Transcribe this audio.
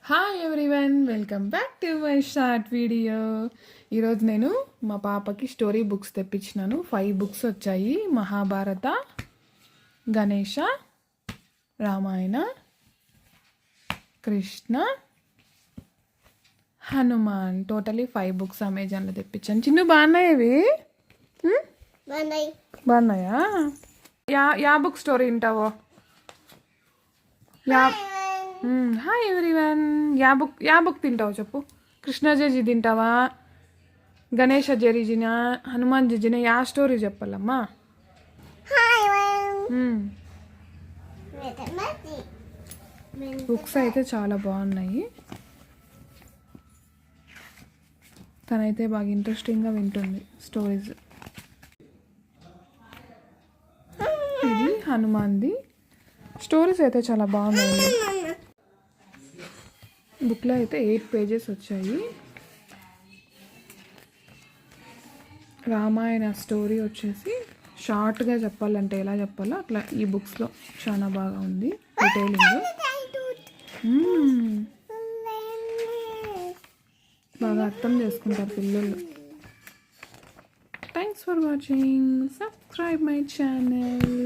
Hi everyone, welcome back to my short video. ఈరోజు నేను మా పాపకి స్టోరీ బుక్స్ తెప్పించినాను. 5 బుక్స్ వచ్చాయి. మహాభారత, గణేష, రామాయణ, కృష్ణ, హనుమాన్. టోటలీ 5 బుక్స్ అమెజాన్లో తెప్పించాను. చిన్న బాగున్నాయి అవి. బాగున్నాయా? యా బుక్ స్టోరీ వింటావో? Hi everyone. యా బుక్ తింటావు చెప్పు. కృష్ణ జీ తింటావా, గణేష జరిజిన, హనుమాన్ జిజిన? యా స్టోరీ చెప్పాలమ్మా? బుక్స్ అయితే చాలా బాగున్నాయి. తనైతే బాగా ఇంట్రెస్టింగ్గా వింటుంది స్టోరీస్. ఇది హనుమాన్ది. స్టోరీస్ అయితే చాలా బాగున్నాయి. బుక్లో అయితే 8 పేజెస్ వచ్చాయి. రామాయణ స్టోరీ వచ్చేసి షార్ట్గా చెప్పాలంటే ఎలా చెప్పాలో అట్లా ఈ బుక్స్లో చాలా బాగా ఉంది డీటెయిలింగ్. బాగా అర్థం చేసుకుంటారు పిల్లలు. Thanks for watching. Subscribe my channel.